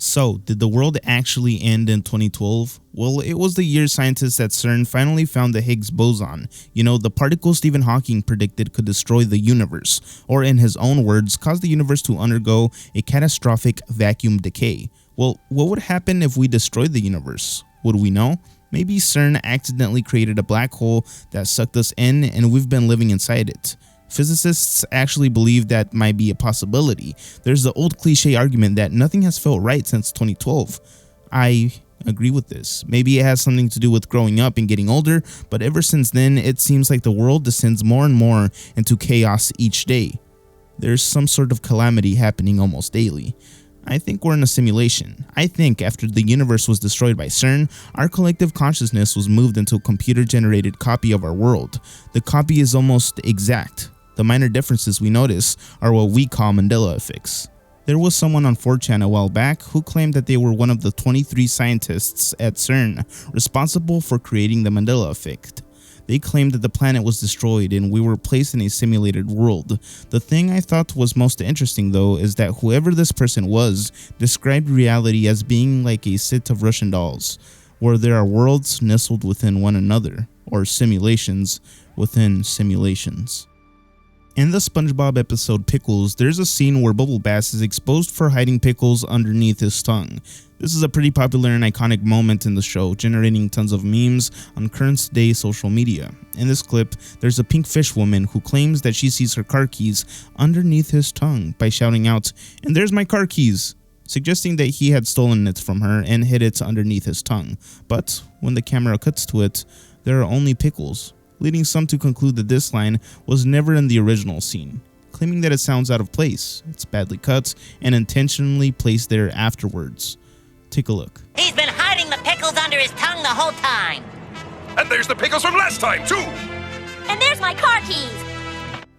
So, did the world actually end in 2012? Well, it was the year scientists at CERN finally found the Higgs boson, the particle Stephen Hawking predicted could destroy the universe, or in his own words, cause the universe to undergo a catastrophic vacuum decay. Well, what would happen if we destroyed the universe? Would we know? Maybe CERN accidentally created a black hole that sucked us in and we've been living inside it. Physicists actually believe that might be a possibility. There's the old cliche argument that nothing has felt right since 2012. I agree with this. Maybe it has something to do with growing up and getting older, but ever since then, it seems like the world descends more and more into chaos each day. There's some sort of calamity happening almost daily. I think we're in a simulation. I think after the universe was destroyed by CERN, our collective consciousness was moved into a computer-generated copy of our world. The copy is almost exact. The minor differences we notice are what we call Mandela effects. There was someone on 4chan a while back who claimed that they were one of the 23 scientists at CERN responsible for creating the Mandela effect. They claimed that the planet was destroyed and we were placed in a simulated world. The thing I thought was most interesting though is that whoever this person was described reality as being like a set of Russian dolls, where there are worlds nestled within one another, or simulations within simulations. In the SpongeBob episode Pickles, there's a scene where Bubble Bass is exposed for hiding pickles underneath his tongue. This is a pretty popular and iconic moment in the show, generating tons of memes on current day social media. In this clip, there's a pink fish woman who claims that she sees her car keys underneath his tongue by shouting out, "And there's my car keys," suggesting that he had stolen it from her and hid it underneath his tongue. But when the camera cuts to it, there are only pickles, leading some to conclude that this line was never in the original scene, claiming that it sounds out of place, it's badly cut, and intentionally placed there afterwards. Take a look. He's been hiding the pickles under his tongue the whole time. And there's the pickles from last time, too! And there's my car keys!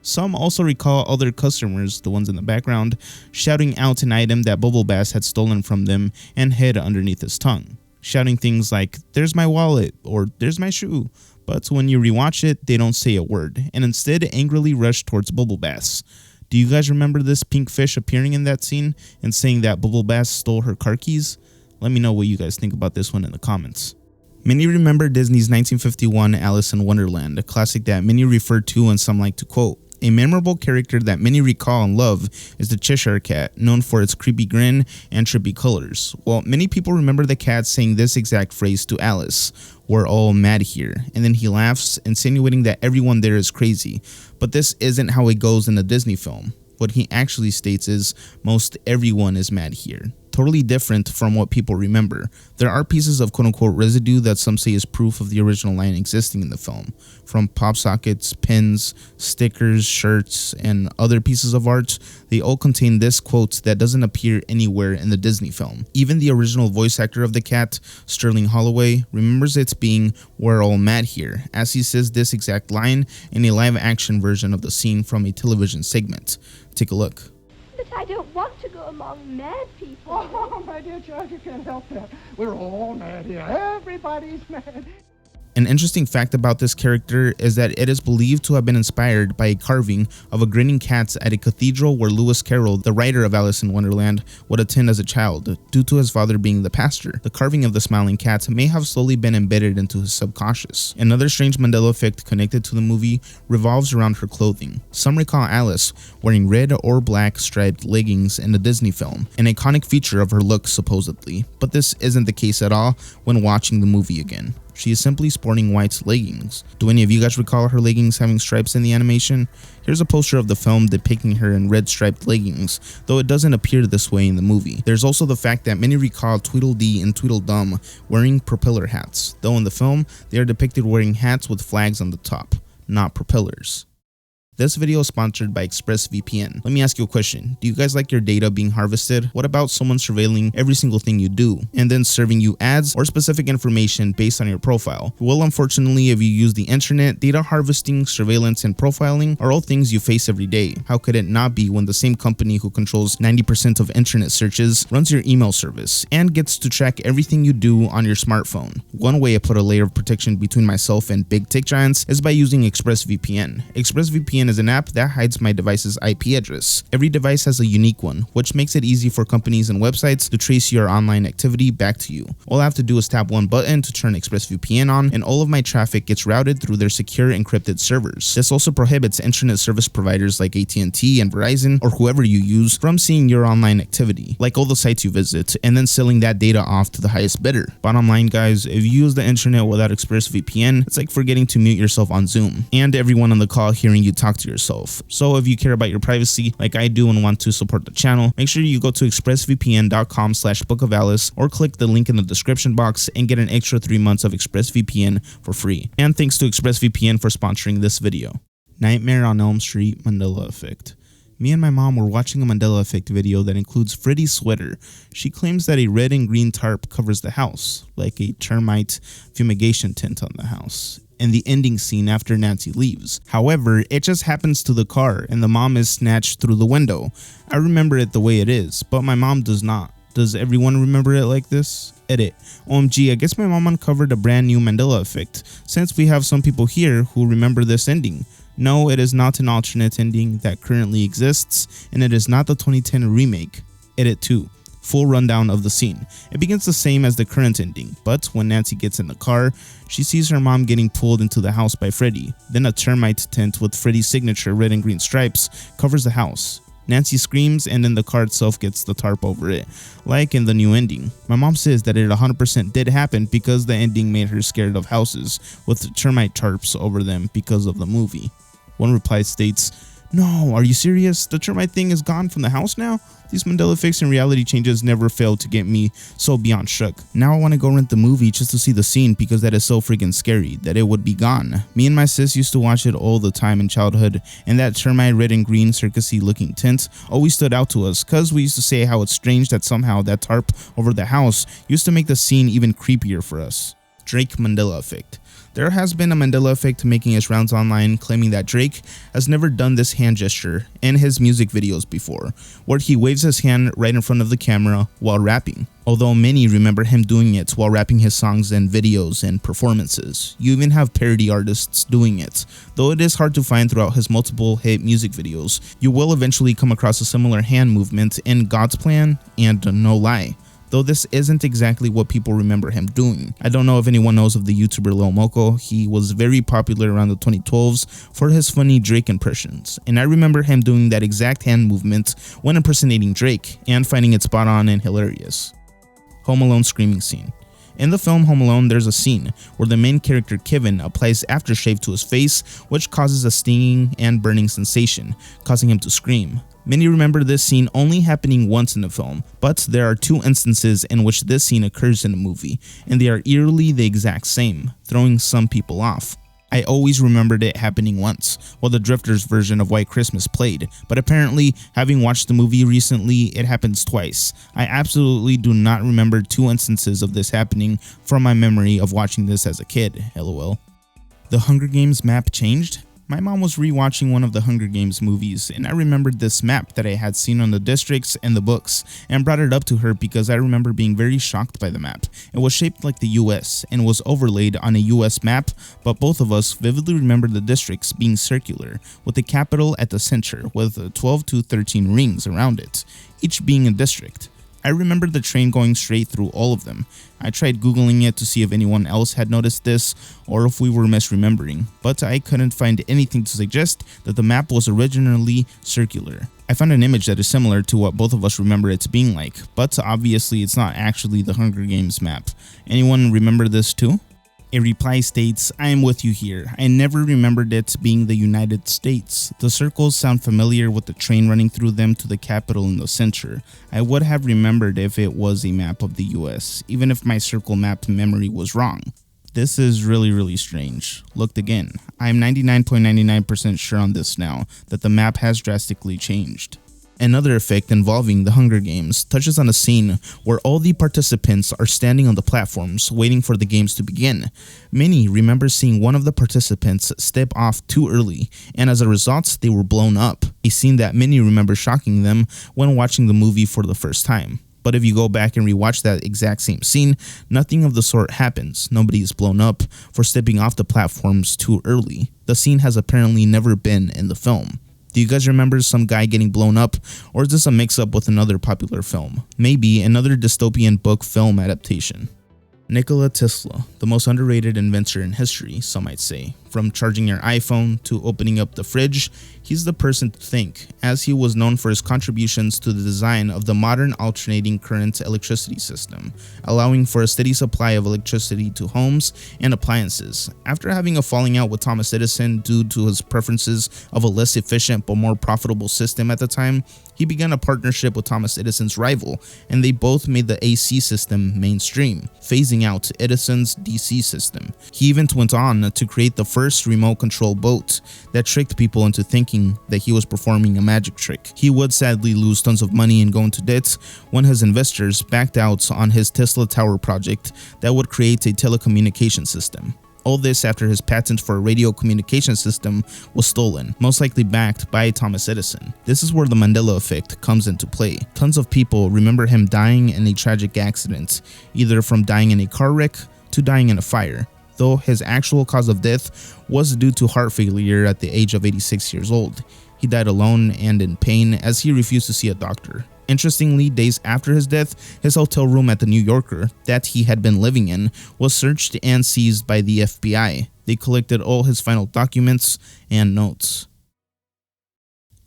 Some also recall other customers, the ones in the background, shouting out an item that Bubble Bass had stolen from them and hid underneath his tongue, shouting things like, "There's my wallet," or "There's my shoe." But when you rewatch it, they don't say a word, and instead angrily rush towards Bubble Bass. Do you guys remember this pink fish appearing in that scene and saying that Bubble Bass stole her car keys? Let me know what you guys think about this one in the comments. Many remember Disney's 1951 Alice in Wonderland, a classic that many refer to and some like to quote. A memorable character that many recall and love is the Cheshire Cat, known for its creepy grin and trippy colors. Well, many people remember the cat saying this exact phrase to Alice, "We're all mad here," and then he laughs, insinuating that everyone there is crazy. But this isn't how it goes in a Disney film. What he actually states is, "Most everyone is mad here." Totally different from what people remember. There are pieces of quote-unquote residue that some say is proof of the original line existing in the film. From pop sockets, pins, stickers, shirts, and other pieces of art, they all contain this quote that doesn't appear anywhere in the Disney film. Even the original voice actor of the cat, Sterling Holloway, remembers it being "We're all mad here," as he says this exact line in a live-action version of the scene from a television segment. Take a look. But I don't want to go among mad people. Oh, my dear child, you can't help that. We're all mad here. Everybody's mad. An interesting fact about this character is that it is believed to have been inspired by a carving of a grinning cat at a cathedral where Lewis Carroll, the writer of Alice in Wonderland, would attend as a child, due to his father being the pastor. The carving of the smiling cat may have slowly been embedded into his subconscious. Another strange Mandela effect connected to the movie revolves around her clothing. Some recall Alice wearing red or black striped leggings in the Disney film, an iconic feature of her look supposedly, but this isn't the case at all when watching the movie again. She is simply sporting white leggings. Do any of you guys recall her leggings having stripes in the animation? Here's a poster of the film depicting her in red striped leggings, though it doesn't appear this way in the movie. There's also the fact that many recall Tweedledee and Tweedledum wearing propeller hats, though in the film, they are depicted wearing hats with flags on the top, not propellers. This video is sponsored by ExpressVPN. Let me ask you a question. Do you guys like your data being harvested? What about someone surveilling every single thing you do and then serving you ads or specific information based on your profile? Well, unfortunately, if you use the internet, data harvesting, surveillance, and profiling are all things you face every day. How could it not be when the same company who controls 90% of internet searches runs your email service and gets to track everything you do on your smartphone? One way I put a layer of protection between myself and big tech giants is by using ExpressVPN. ExpressVPN ExpressVPN is an app that hides my device's IP address. Every device has a unique one, which makes it easy for companies and websites to trace your online activity back to you. All I have to do is tap one button to turn ExpressVPN on, and all of my traffic gets routed through their secure encrypted servers. This also prohibits internet service providers like AT&T and Verizon, or whoever you use, from seeing your online activity, like all the sites you visit, and then selling that data off to the highest bidder. Bottom line, guys, if you use the internet without ExpressVPN, it's like forgetting to mute yourself on Zoom, and everyone on the call hearing you talk to yourself. So if you care about your privacy like I do and want to support the channel, make sure you go to expressvpn.com/bookofalice or click the link in the description box and get an extra 3 months of ExpressVPN for free. And thanks to ExpressVPN for sponsoring this video. Nightmare on Elm Street Mandela Effect. Me and my mom were watching a Mandela Effect video that includes Freddy's sweater. She claims that a red and green tarp covers the house, like a termite fumigation tent on the house, in the ending scene after Nancy leaves. However, it just happens to the car and the mom is snatched through the window. I remember it the way it is, but my mom does not. Does everyone remember it like this? Edit. OMG, I guess my mom uncovered a brand new Mandela Effect, since we have some people here who remember this ending. No, it is not an alternate ending that currently exists, and it is not the 2010 remake. Edit 2. Full rundown of the scene. It begins the same as the current ending, but when Nancy gets in the car, she sees her mom getting pulled into the house by Freddy. Then a termite tent with Freddy's signature red and green stripes covers the house. Nancy screams, and then the car itself gets the tarp over it, like in the new ending. My mom says that it 100% did happen because the ending made her scared of houses with termite tarps over them because of the movie. One reply states, "No, are you serious? The termite thing is gone from the house now? These Mandela effects and reality changes never failed to get me so beyond shook. Now I want to go rent the movie just to see the scene because that is so freaking scary that it would be gone." Me and my sis used to watch it all the time in childhood, and that termite red and green circusy looking tent always stood out to us because we used to say how it's strange that somehow that tarp over the house used to make the scene even creepier for us. Drake Mandela Effect. There has been a Mandela Effect making its rounds online, claiming that Drake has never done this hand gesture in his music videos before, where he waves his hand right in front of the camera while rapping. Although many remember him doing it while rapping his songs and videos and performances. You even have parody artists doing it. Though it is hard to find throughout his multiple hit music videos, you will eventually come across a similar hand movement in God's Plan and No Lie. Though this isn't exactly what people remember him doing. I don't know if anyone knows of the YouTuber Lil Moco. He was very popular around the 2012s for his funny Drake impressions, and I remember him doing that exact hand movement when impersonating Drake and finding it spot on and hilarious. Home Alone screaming scene. In the film Home Alone, there's a scene where the main character Kevin applies aftershave to his face, which causes a stinging and burning sensation, causing him to scream. Many remember this scene only happening once in the film, but there are 2 instances in which this scene occurs in the movie, and they are eerily the exact same, throwing some people off. I always remembered it happening once, while the Drifters version of White Christmas played, but apparently, having watched the movie recently, it happens twice. I absolutely do not remember 2 instances of this happening from my memory of watching this as a kid, lol. The Hunger Games map changed? My mom was rewatching one of the Hunger Games movies, and I remembered this map that I had seen on the districts and the books, and brought it up to her because I remember being very shocked by the map. It was shaped like the US, and was overlaid on a US map, but both of us vividly remember the districts being circular, with the capital at the center, with 12 to 13 rings around it, each being a district. I remember the train going straight through all of them. I tried googling it to see if anyone else had noticed this or if we were misremembering, but I couldn't find anything to suggest that the map was originally circular. I found an image that is similar to what both of us remember it being like, but obviously it's not actually the Hunger Games map. Anyone remember this too? A reply states, "I am with you here. I never remembered it being the United States. The circles sound familiar with the train running through them to the capital in the center. I would have remembered if it was a map of the US, even if my circle map memory was wrong. This is really strange. Looked again. I'm 99.99% sure on this now, that the map has drastically changed." Another effect involving the Hunger Games touches on a scene where all the participants are standing on the platforms waiting for the games to begin. Many remember seeing one of the participants step off too early, and as a result they were blown up, a scene that many remember shocking them when watching the movie for the first time. But if you go back and rewatch that exact same scene, nothing of the sort happens. Nobody is blown up for stepping off the platforms too early. The scene has apparently never been in the film. Do you guys remember some guy getting blown up, or is this a mix-up with another popular film? Maybe another dystopian book film adaptation. Nikola Tesla, the most underrated inventor in history, some might say. From charging your iPhone to opening up the fridge, he's the person to thank, as he was known for his contributions to the design of the modern alternating current electricity system, allowing for a steady supply of electricity to homes and appliances. After having a falling out with Thomas Edison due to his preferences of a less efficient but more profitable system at the time, he began a partnership with Thomas Edison's rival, and they both made the AC system mainstream, phasing out Edison's DC system. He even went on to create the first remote control boat that tricked people into thinking that he was performing a magic trick. He would sadly lose tons of money and go into debt when his investors backed out on his Tesla Tower project that would create a telecommunication system. All this after his patent for a radio communication system was stolen, most likely backed by Thomas Edison. This is where the Mandela effect comes into play. Tons of people remember him dying in a tragic accident, either from dying in a car wreck to dying in a fire, though his actual cause of death was due to heart failure at the age of 86 years old. He died alone and in pain as he refused to see a doctor. Interestingly, days after his death, his hotel room at the New Yorker that he had been living in was searched and seized by the FBI. They collected all his final documents and notes.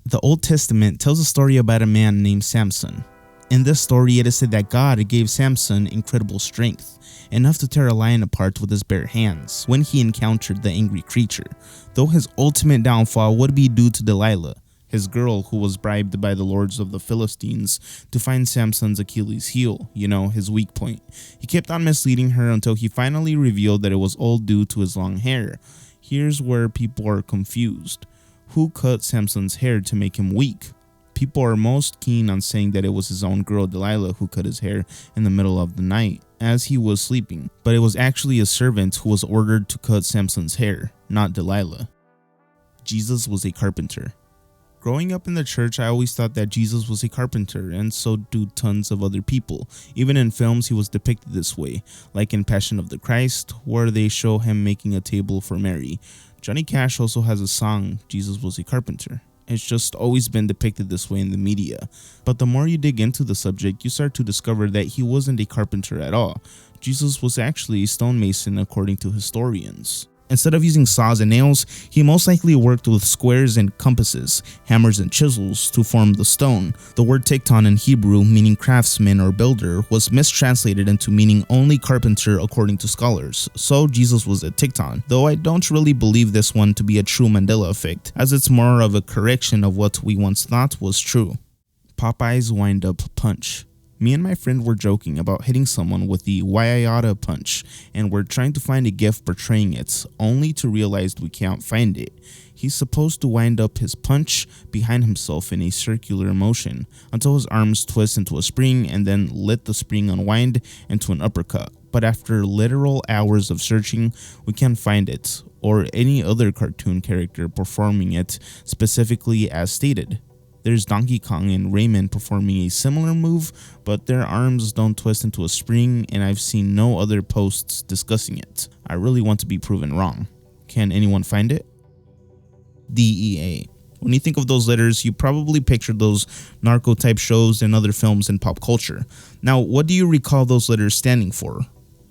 The Old Testament tells a story about a man named Samson. In this story, it is said that God gave Samson incredible strength, enough to tear a lion apart with his bare hands when he encountered the angry creature, though his ultimate downfall would be due to Delilah, his girl who was bribed by the lords of the Philistines to find Samson's Achilles heel, his weak point. He kept on misleading her until he finally revealed that it was all due to his long hair. Here's where people are confused. Who cut Samson's hair to make him weak? People are most keen on saying that it was his own girl Delilah who cut his hair in the middle of the night as he was sleeping, but it was actually a servant who was ordered to cut Samson's hair, not Delilah. Jesus was a carpenter. Growing up in the church, I always thought that Jesus was a carpenter, and so do tons of other people. Even in films, he was depicted this way, like in Passion of the Christ, where they show him making a table for Mary. Johnny Cash also has a song, Jesus Was a Carpenter. It's just always been depicted this way in the media. But the more you dig into the subject, you start to discover that he wasn't a carpenter at all. Jesus was actually a stonemason according to historians. Instead of using saws and nails, he most likely worked with squares and compasses, hammers and chisels to form the stone. The word tekton in Hebrew, meaning craftsman or builder, was mistranslated into meaning only carpenter according to scholars. So Jesus was a tekton, though I don't really believe this one to be a true Mandela effect, as it's more of a correction of what we once thought was true. Popeye's wind-up punch. Me and my friend were joking about hitting someone with the Waiata punch, and we're trying to find a gif portraying it, only to realize we can't find it. He's supposed to wind up his punch behind himself in a circular motion until his arms twist into a spring and then let the spring unwind into an uppercut. But after literal hours of searching, we can't find it, or any other cartoon character performing it specifically as stated. There's Donkey Kong and Rayman performing a similar move, but their arms don't twist into a spring, and I've seen no other posts discussing it. I really want to be proven wrong. Can anyone find it? DEA. When you think of those letters, you probably picture those narco-type shows and other films in pop culture. Now, what do you recall those letters standing for?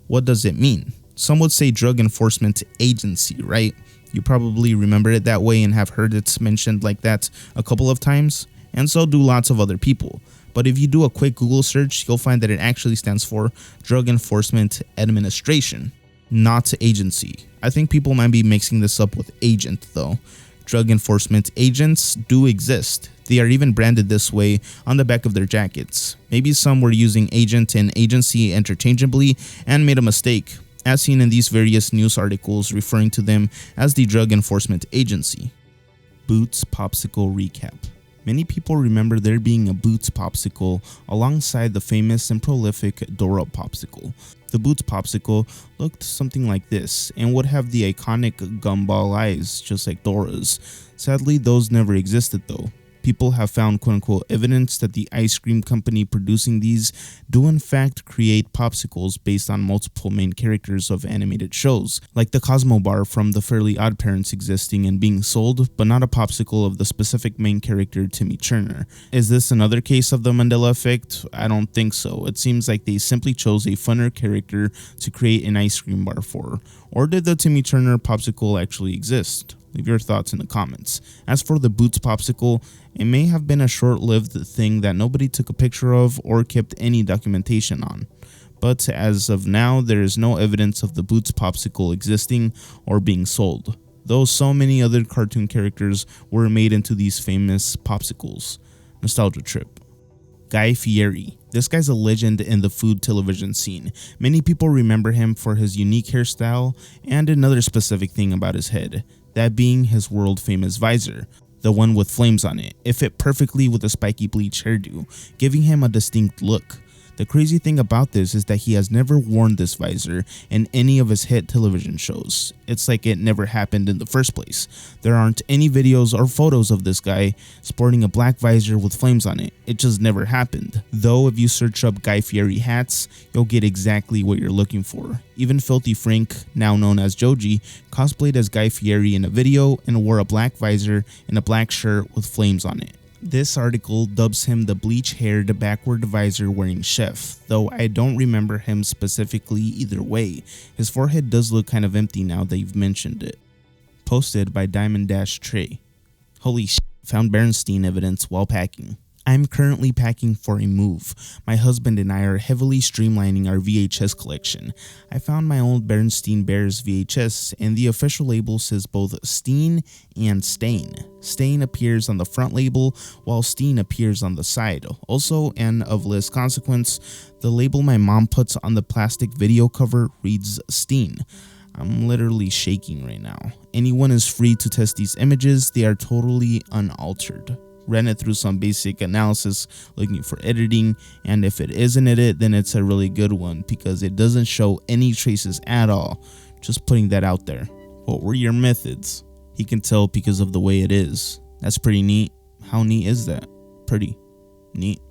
What does it mean? Some would say Drug Enforcement Agency, right? You probably remember it that way and have heard it mentioned like that a couple of times, and so do lots of other people. But if you do a quick Google search, you'll find that it actually stands for Drug Enforcement Administration, not agency. I think people might be mixing this up with agent though. Drug enforcement agents do exist. They are even branded this way on the back of their jackets. Maybe some were using agent and agency interchangeably and made a mistake, as seen in these various news articles referring to them as the Drug Enforcement Agency. Boots Popsicle Recap. Many people remember there being a Boots Popsicle alongside the famous and prolific Dora Popsicle. The Boots Popsicle looked something like this and would have the iconic gumball eyes just like Dora's. Sadly, those never existed though. people have found quote-unquote evidence that the ice cream company producing these do in fact create popsicles based on multiple main characters of animated shows, like the Cosmo bar from the Fairly Odd Parents existing and being sold, but not a popsicle of the specific main character Timmy Turner. Is this another case of the Mandela effect? I don't think so. It seems like they simply chose a funner character to create an ice cream bar for. Or did the Timmy Turner popsicle actually exist? Leave your thoughts in the comments. As for the Boots popsicle, it may have been a short-lived thing that nobody took a picture of or kept any documentation on. But as of now, there is no evidence of the Boots popsicle existing or being sold, though so many other cartoon characters were made into these famous popsicles. Nostalgia trip. Guy Fieri. This guy's a legend in the food television scene. Many people remember him for his unique hairstyle and another specific thing about his head, that being his world famous visor, the one with flames on it. It fit perfectly with a spiky bleach hairdo, giving him a distinct look. The crazy thing about this is that he has never worn this visor in any of his hit television shows. It's like it never happened in the first place. There aren't any videos or photos of this guy sporting a black visor with flames on it. It just never happened. Though if you search up Guy Fieri hats, you'll get exactly what you're looking for. Even Filthy Frank, now known as Joji, cosplayed as Guy Fieri in a video and wore a black visor and a black shirt with flames on it. This article dubs him the bleach-haired, backward visor-wearing chef, though I don't remember him specifically either way. His forehead does look kind of empty now that you've mentioned it. Posted by Diamond Dash Trey. Holy shit, found Bernstein evidence while packing. I'm currently packing for a move. My husband and I are heavily streamlining our VHS collection. I found my old Bernstein Bears VHS, and the official label says both Steen and Stain. Stain appears on the front label, while Steen appears on the side. Also, and of less consequence, the label my mom puts on the plastic video cover reads Steen. I'm literally shaking right now. Anyone is free to test these images, they are totally unaltered. Ran it through some basic analysis looking for editing, and if it is an edit, then it's a really good one because it doesn't show any traces at all. Just putting that out there. What were your methods? He can tell because of the way it is. That's pretty neat. How neat is that? Pretty neat.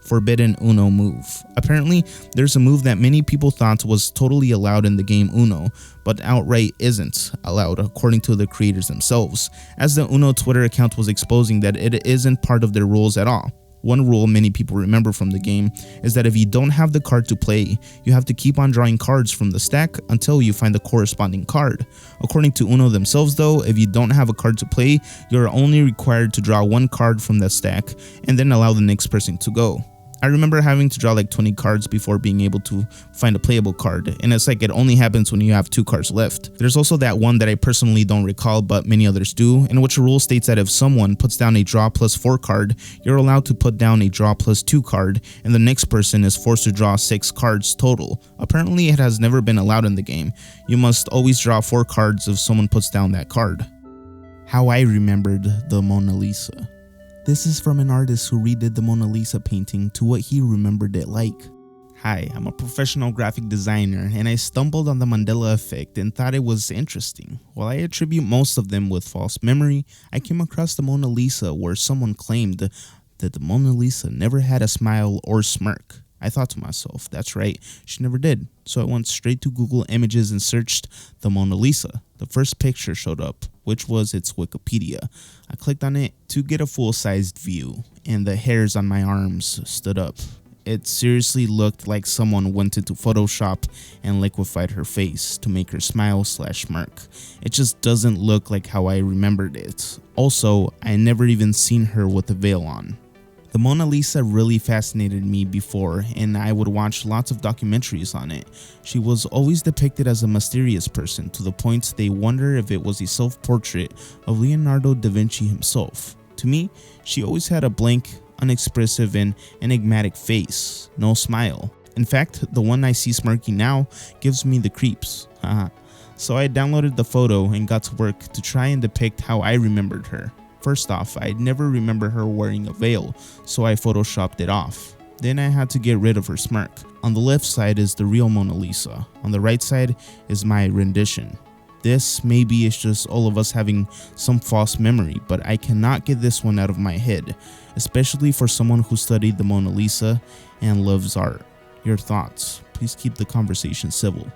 Forbidden Uno move. Apparently, there's a move that many people thought was totally allowed in the game Uno, but outright isn't allowed according to the creators themselves, as the Uno Twitter account was exposing that it isn't part of their rules at all. One rule many people remember from the game is that if you don't have the card to play, you have to keep on drawing cards from the stack until you find the corresponding card. According to Uno themselves though, if you don't have a card to play, you're only required to draw one card from the stack and then allow the next person to go. I remember having to draw like 20 cards before being able to find a playable card, and it's like it only happens when you have 2 cards left. There's also that one that I personally don't recall, but many others do, in which a rule states that if someone puts down a draw plus 4 card, you're allowed to put down a draw plus 2 card, and the next person is forced to draw 6 cards total. Apparently it has never been allowed in the game. You must always draw 4 cards if someone puts down that card. How I remembered the Mona Lisa. This is from an artist who redid the Mona Lisa painting to what he remembered it like. Hi, I'm a professional graphic designer and I stumbled on the Mandela effect and thought it was interesting. While I attribute most of them with false memory, I came across the Mona Lisa where someone claimed that the Mona Lisa never had a smile or smirk. I thought to myself, that's right, she never did. So I went straight to Google Images and searched the Mona Lisa. The first picture showed up, which was its Wikipedia. I clicked on it to get a full-sized view, and the hairs on my arms stood up. It seriously looked like someone went into Photoshop and liquefied her face to make her smile/smirk. It just doesn't look like how I remembered it. Also, I never even seen her with a veil on. The Mona Lisa really fascinated me before, and I would watch lots of documentaries on it. She was always depicted as a mysterious person, to the point they wonder if it was a self-portrait of Leonardo da Vinci himself. To me, she always had a blank, unexpressive, and enigmatic face, no smile. In fact, the one I see smirking now gives me the creeps. So I downloaded the photo and got to work to try and depict how I remembered her. First off, I'd never remember her wearing a veil, so I photoshopped it off. Then I had to get rid of her smirk. On the left side is the real Mona Lisa. On the right side is my rendition. This maybe is just all of us having some false memory, but I cannot get this one out of my head, especially for someone who studied the Mona Lisa and loves art. Your thoughts? Please keep the conversation civil.